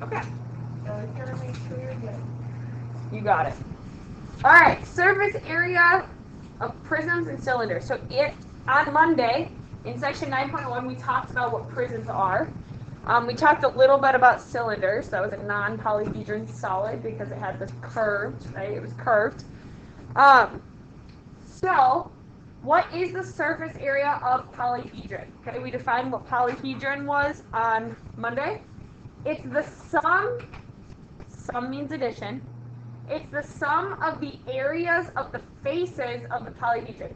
Okay. So it's gonna make sure you're good. You got it. All right, surface area of prisms and cylinders. So on Monday, in section 9.1, we talked about what prisms are. We talked a little bit about cylinders. That was a non-polyhedron solid because it had this curved, right? It was curved. So, what is the surface area of polyhedron? Okay, we defined what polyhedron was on Monday. It's the sum means addition. It's the sum of the areas of the faces of the polyhedron.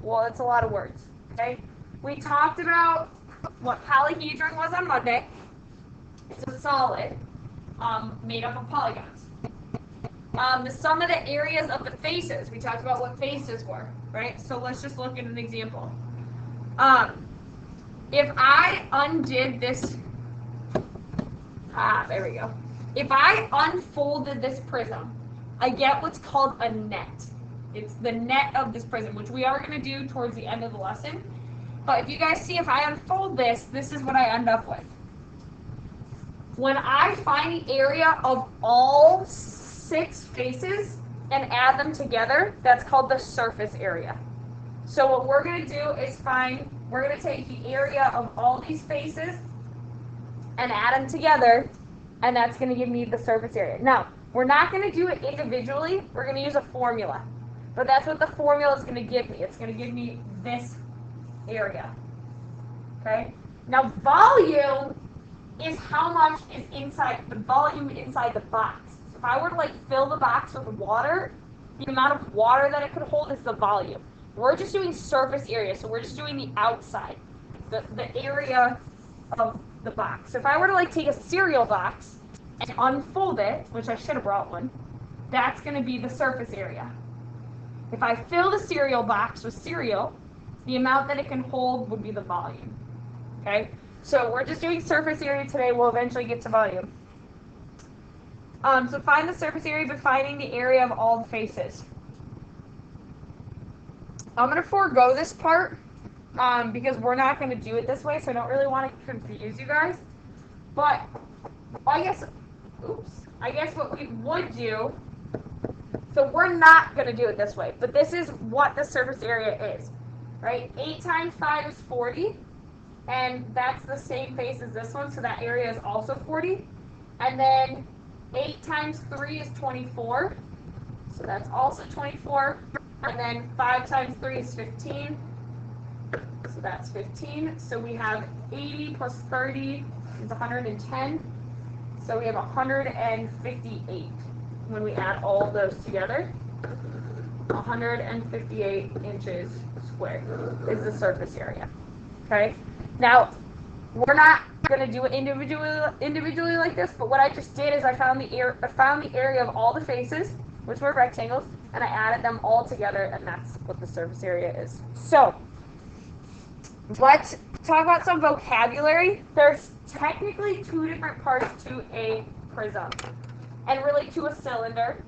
Well, it's a lot of words, okay? We talked about what polyhedron was on Monday. It's a solid made up of polygons. The sum of the areas of the faces. We talked about what faces were, right? So let's just look at an example. If I undid this, there we go. If I unfolded this prism, I get what's called a net. It's the net of this prism, which we are going to do towards the end of the lesson. But if you guys see, if I unfold this, this is what I end up with. When I find the area of all 6 faces and add them together, that's called the surface area. So what we're going to do is we're going to take the area of all these faces and add them together, and that's going to give me the surface area. Now, we're not going to do it individually. We're going to use a formula. But that's what the formula is going to give me. It's going to give me this area. Okay? Now, volume is how much is inside, the volume inside the box. If I were to fill the box with water, the amount of water that it could hold is the volume. We're just doing surface area, so we're just doing the outside, the area of the box. So if I were to take a cereal box and unfold it, which I should have brought one, that's going to be the surface area. If I fill the cereal box with cereal, the amount that it can hold would be the volume. Okay? So we're just doing surface area today. We'll eventually get to volume. So find the surface area by finding the area of all the faces. I'm going to forego this part because we're not going to do it this way, so I don't really want to confuse you guys. But I guess what we would do, so we're not going to do it this way, but this is what the surface area is, right? 8 times 5 is 40, and that's the same face as this one, so that area is also 40. And then 8 times 3 is 24, so that's also 24. And then 5 times 3 is 15, so that's 15. So we have 80 plus 30 is 110. So we have 158 when we add all of those together. 158 inches squared is the surface area. Okay? Now, we're not going to do it individually like this, but what I just did is I found the area of all the faces, which were rectangles, and I added them all together, and that's what the surface area is. So, let's talk about some vocabulary. There's technically 2 different parts to a prism, and really to a cylinder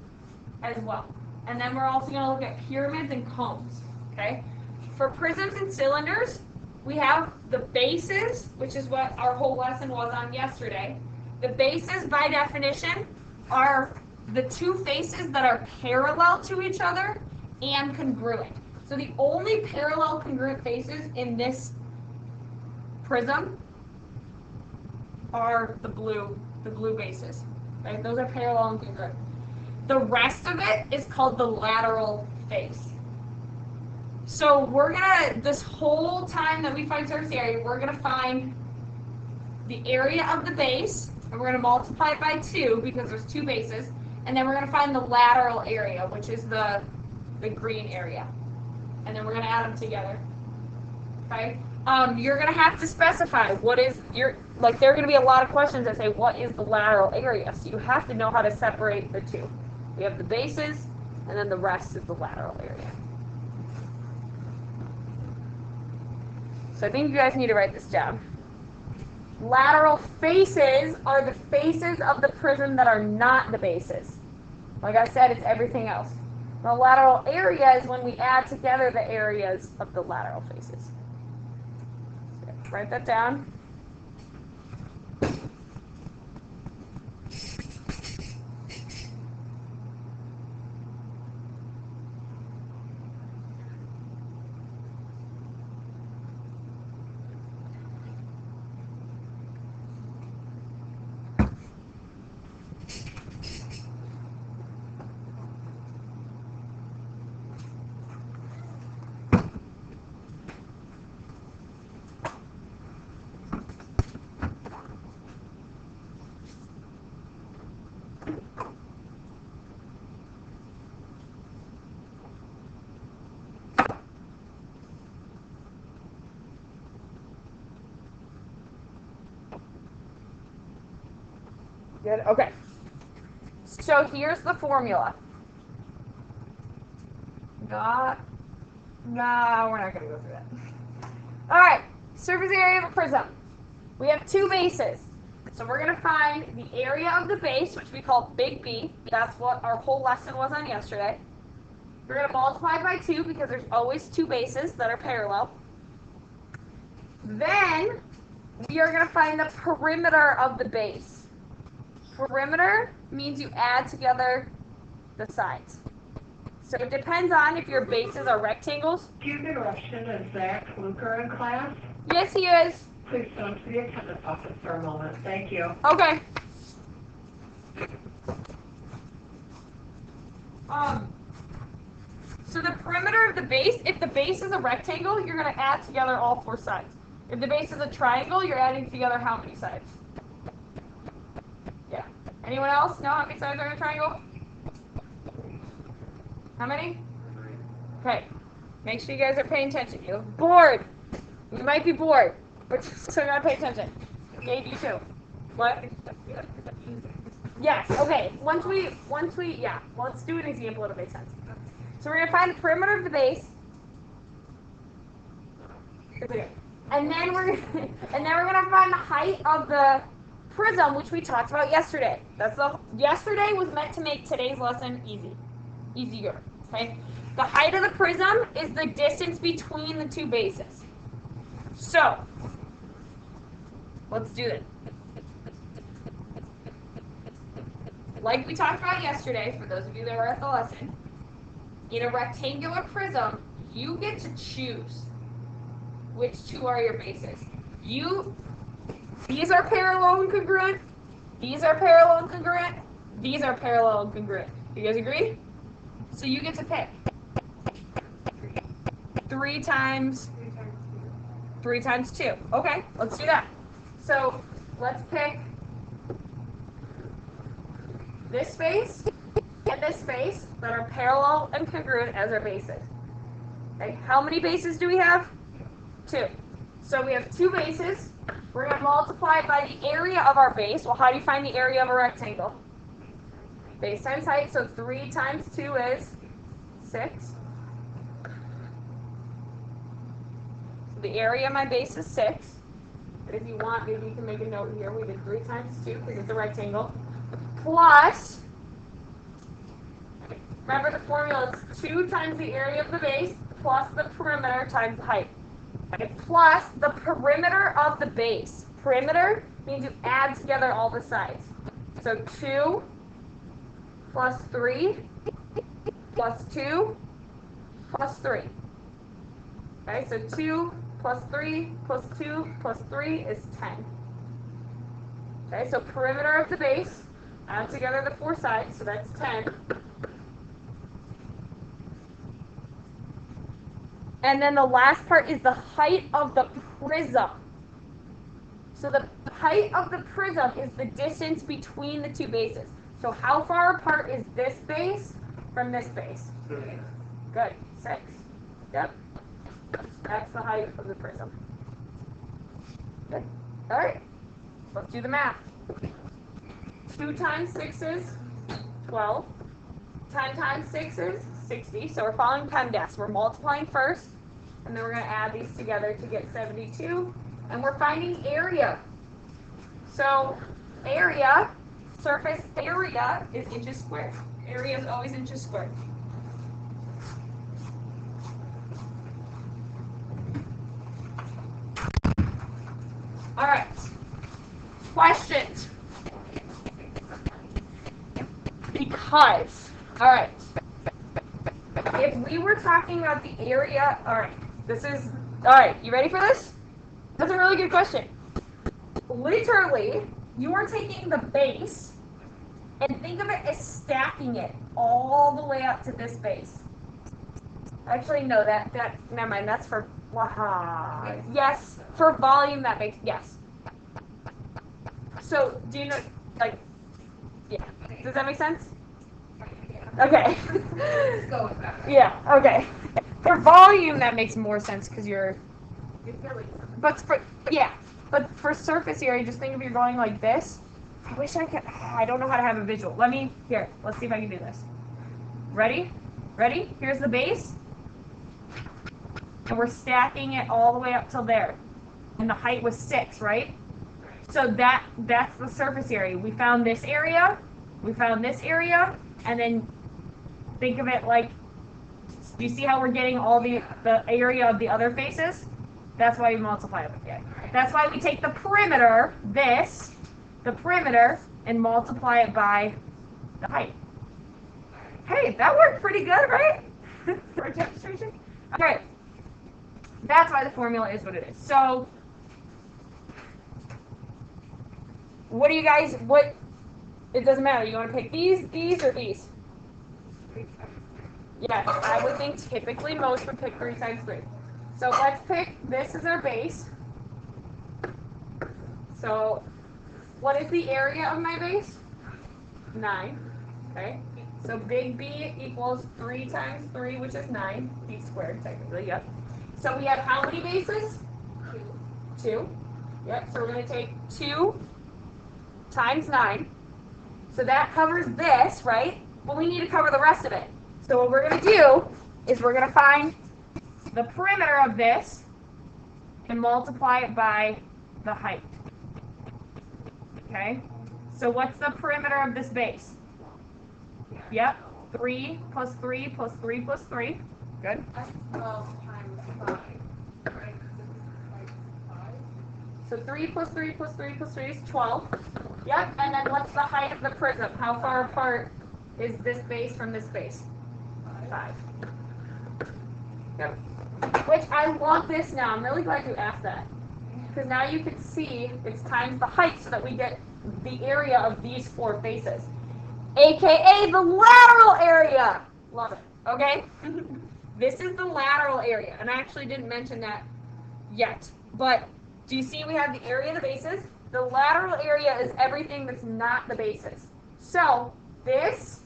as well. And then we're also going to look at pyramids and cones, okay? For prisms and cylinders, we have the bases, which is what our whole lesson was on yesterday. The bases, by definition, are the 2 faces that are parallel to each other and congruent. So the only parallel congruent faces in this prism are the blue bases. Right? Those are parallel and congruent. The rest of it is called the lateral face. So we're gonna, this whole time that we find surface area, we're gonna find the area of the base, and we're gonna multiply it by 2 because there's 2 bases. And then we're going to find the lateral area, which is the green area. And then we're going to add them together. Okay? You're going to have to specify what is there are going to be a lot of questions that say, what is the lateral area? So you have to know how to separate the 2. We have the bases, and then the rest is the lateral area. So I think you guys need to write this down. Lateral faces are the faces of the prism that are not the bases. Like I said, it's everything else. The lateral area is when we add together the areas of the lateral faces. So write that down. Good. Okay. So here's the formula. We're not going to go through that. All right. Surface area of a prism. We have two bases. So we're going to find the area of the base, which we call big B. That's what our whole lesson was on yesterday. We're going to multiply by 2 because there's always two bases that are parallel. Then we are going to find the perimeter of the base. Perimeter means you add together the sides. So it depends on if your bases are rectangles. Excuse me, Russian, is Zach Luker in class? Yes, he is. Please come to the attendance office for a moment. Thank you. Okay. So the perimeter of the base, if the base is a rectangle, you're going to add together all four sides. If the base is a triangle, you're adding together how many sides? Yeah. Anyone else know how many sides are in a triangle? How many? Okay. Make sure you guys are paying attention. You're bored. You might be bored, but so you gotta pay attention. Gabe, you too. What? Yes. Okay. Once we, yeah. Let's do an example. It'll make sense. So we're gonna find the perimeter of the base. And then we're gonna find the height of the prism, which we talked about yesterday. Yesterday was meant to make today's lesson easier. Okay. The height of the prism is the distance between the two bases. So let's do it. Like we talked about yesterday, for those of you that were at the lesson, in a rectangular prism, you get to choose which two are your bases. These are parallel and congruent. These are parallel and congruent. These are parallel and congruent. You guys agree? So you get to pick 3 times 2. Okay, let's do that. So let's pick this space and this space that are parallel and congruent as our bases. Okay, how many bases do we have? 2. So we have 2 bases. We're going to multiply by the area of our base. Well, how do you find the area of a rectangle? Base times height. So 3 times 2 is 6. So the area of my base is 6. But if you want, maybe you can make a note here. We did 3 times 2 because it's a rectangle. Plus, remember the formula is 2 times the area of the base plus the perimeter times the height. Okay, plus the perimeter of the base. Perimeter means you add together all the sides. So 2 plus 3 plus 2 plus 3. Okay, so 2 plus 3 plus 2 plus 3 is 10. Okay, so perimeter of the base, add together the 4 sides, so that's 10. And then the last part is the height of the prism. So the height of the prism is the distance between the two bases. So how far apart is this base from this base? Good. 6. Yep. That's the height of the prism. Good. All right. Let's do the math. 2 times 6 is 12. 10 times 6 is 60. So we're following PEMDAS. We're multiplying first, and then we're going to add these together to get 72. And we're finding area. So area, surface area is inches squared. Area is always inches squared. All right. Questions? Because, all right, if we were talking about the area, all right, you ready for this? That's a really good question. Literally, you are taking the base and think of it as stacking it all the way up to this base. Actually, no, never mind, that's for, yes, for volume, that makes, yes. So, do you know, like, Yeah. Does that make sense? Okay. Let's go with that. Yeah, okay. For volume, that makes more sense because you're. But for surface area, just think if you're going like this. I wish I could. I don't know how to have a visual. Let's see if I can do this. Ready? Ready? Here's the base. And we're stacking it all the way up till there. And the height was 6, right? So that's the surface area. We found this area, and then think of it like, do you see how we're getting all the area of the other faces? That's why we multiply it with it. That's why we take the perimeter, and multiply it by the height. Hey, that worked pretty good, right? For a demonstration? All right. That's why the formula is what it is. So, what do you guys, it doesn't matter. You want to pick these, or these? Yes, I would think typically most would pick 3 times 3. So let's pick, this is our base. So what is the area of my base? 9, okay? So big B equals 3 times 3, which is 9, B squared technically, yep. So we have how many bases? 2. Yep, so we're going to take 2 times 9. So that covers this, right? Well, we need to cover the rest of it. So what we're going to do is we're going to find the perimeter of this and multiply it by the height. Okay? So what's the perimeter of this base? Yep. 3 plus 3 plus 3 plus 3. Good. That's 12 times 5, right? So 3 plus 3 plus 3 plus 3 is 12. Yep. And then what's the height of the prism? How far apart is this base from this base? 5. Yep. Which I love this now. I'm really glad you asked that. Because now you can see it's times the height so that we get the area of these 4 faces. AKA the lateral area. Love it. Okay? This is the lateral area. And I actually didn't mention that yet. But do you see we have the area of the bases? The lateral area is everything that's not the bases. So this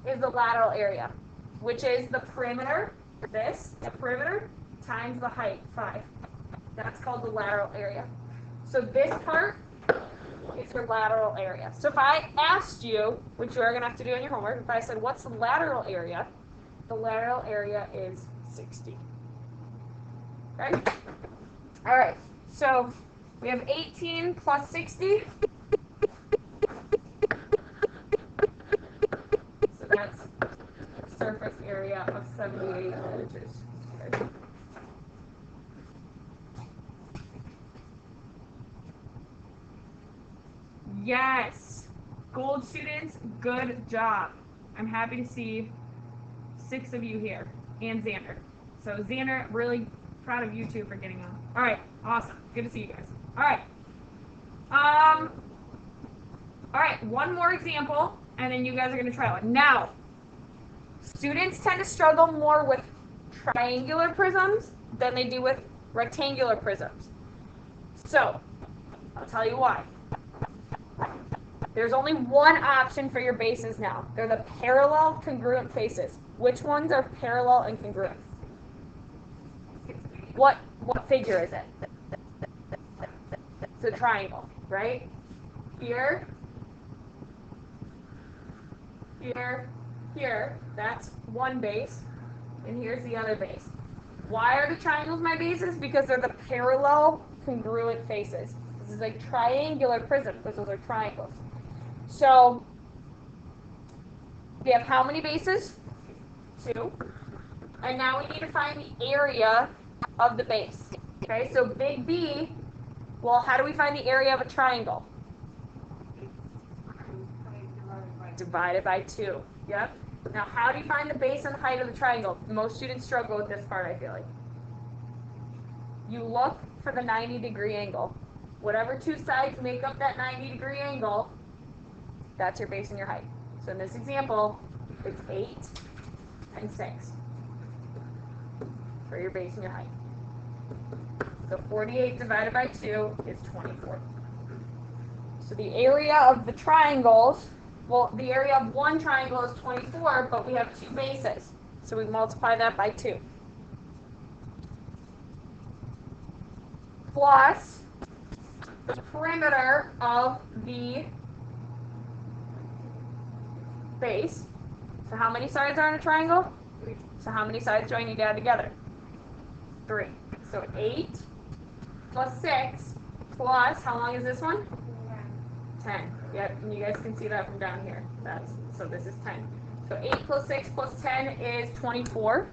is the lateral area, which is the perimeter, the perimeter, times the height, 5. That's called the lateral area. So this part is your lateral area. So if I asked you, which you are going to have to do in your homework, if I said, what's the lateral area? The lateral area is 60. Okay? All right. So we have 18 plus 60. So that's surface area of 78 inches. Okay. Yes. Gold students, good job. I'm happy to see 6 of you here. And Xander. So Xander, really proud of you two for getting on. All right. Awesome. Good to see you guys. All right. All right. One more example, and then you guys are going to try one. Now, students tend to struggle more with triangular prisms than they do with rectangular prisms. So, I'll tell you why. There's only one option for your bases now. They're the parallel congruent faces. Which ones are parallel and congruent? What figure is it? It's a triangle, right? Here, here, here. That's one base. And here's the other base. Why are the triangles my bases? Because they're the parallel congruent faces. This is a triangular prism because those are triangles. So we have how many bases? 2. And now we need to find the area of the base. Okay, so big B, well, how do we find the area of a triangle? Divided by 2. Yep. Now, how do you find the base and the height of the triangle? Most students struggle with this part, I feel like. You look for the 90-degree angle. Whatever 2 sides make up that 90-degree angle, that's your base and your height. So in this example, it's 8 and 6 for your base and your height. So 48 divided by 2 is 24. So the area of the triangles Well, the area of one triangle is 24, but we have two bases. So we multiply that by 2. Plus the perimeter of the base. So how many sides are in a triangle? 3. So how many sides do I need to add together? 3. So 8 plus 6 plus, how long is this one? 10. Yep, and you guys can see that from down here. So this is 10. So 8 plus 6 plus 10 is 24.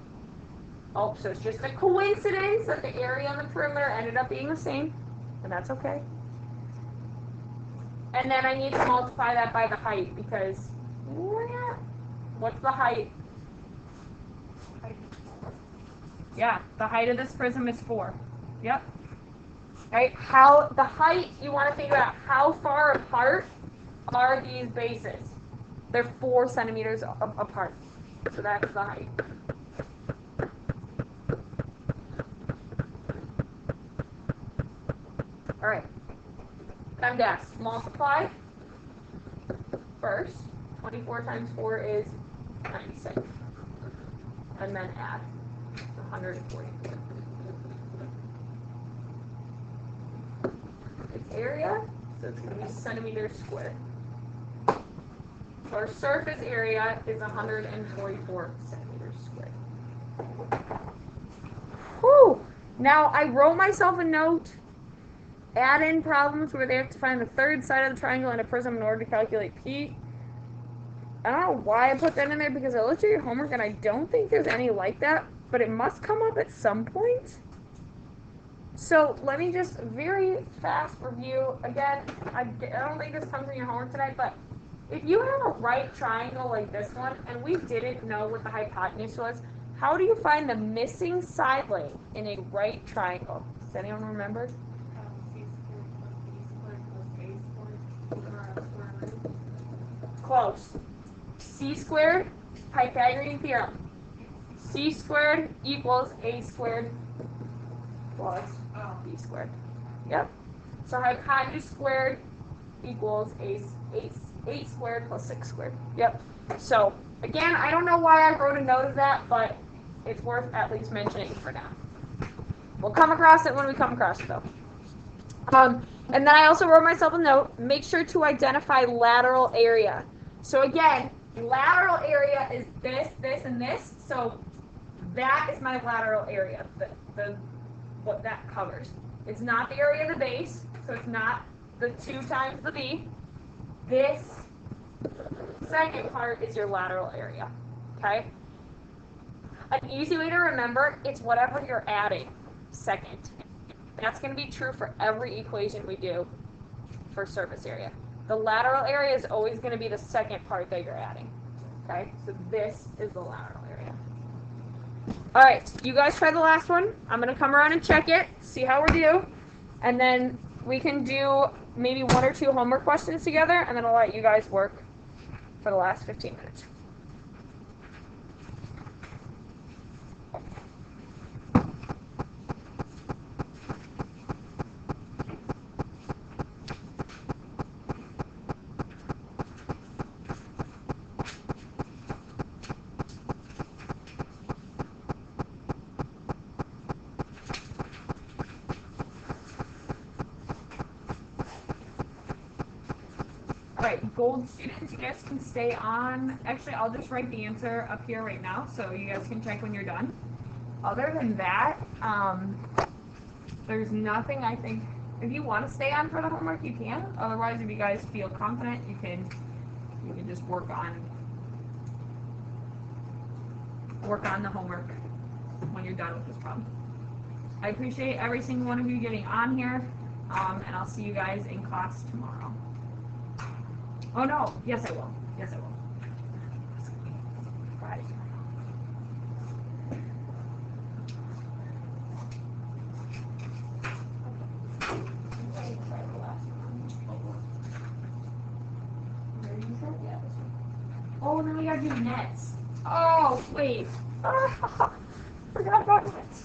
Oh, so it's just a coincidence that the area on the perimeter ended up being the same, and that's okay. And then I need to multiply that by the height because, what's the height? Yeah, the height of this prism is 4. Yep. Right? How the height, you want to think about how far apart are these bases? They're 4 centimeters apart. So that's the height. All right. Time to ask. Multiply first. 24 times 4 is 96. And then add 144. Its area, so it's going to be centimeters squared. So our surface area is 144 centimeters squared. Whew! Now I wrote myself a note. Add in problems where they have to find the third side of the triangle in a prism in order to calculate P. I don't know why I put that in there because I looked at your homework and I don't think there's any like that, but it must come up at some point. So let me just very fast review. Again, I don't think this comes in your homework tonight, but if you have a right triangle like this one and we didn't know what the hypotenuse was, how do you find the missing side length in a right triangle? Does anyone remember? Close. C squared, Pythagorean theorem. C squared equals A squared plus B squared. Yep. So hypotenuse squared equals A squared plus 6 squared. Yep. So again, I don't know why I wrote a note of that, but it's worth at least mentioning for now. We'll come across it when we come across it, though. And then I also wrote myself a note. Make sure to identify lateral area. So again, lateral area is this, this, and this. So that is my lateral area. What that covers. It's not the area of the base, so it's not the 2 times the B. This second part is your lateral area. Okay? An easy way to remember, it's whatever you're adding second. That's going to be true for every equation we do for surface area. The lateral area is always going to be the second part that you're adding. Okay? So this is the lateral area. All right, you guys try the last one. I'm going to come around and check it, see how we do, and then we can do maybe 1 or 2 homework questions together, and then I'll let you guys work for the last 15 minutes. Alright, gold students, you guys can stay on. Actually, I'll just write the answer up here right now, so you guys can check when you're done. Other than that, there's nothing I think. If you want to stay on for the homework, you can. Otherwise, if you guys feel confident, you can just work on the homework when you're done with this problem. I appreciate every single one of you getting on here, and I'll see you guys in class tomorrow. Oh no, yes I will. Yes I will. Friday. Oh, now we gotta do nets. Oh, wait. Forgot about nets.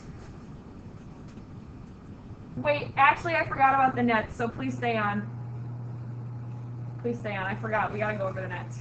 Wait, actually I forgot about the nets, so please stay on. Please stay on. I forgot. We gotta go over the nets.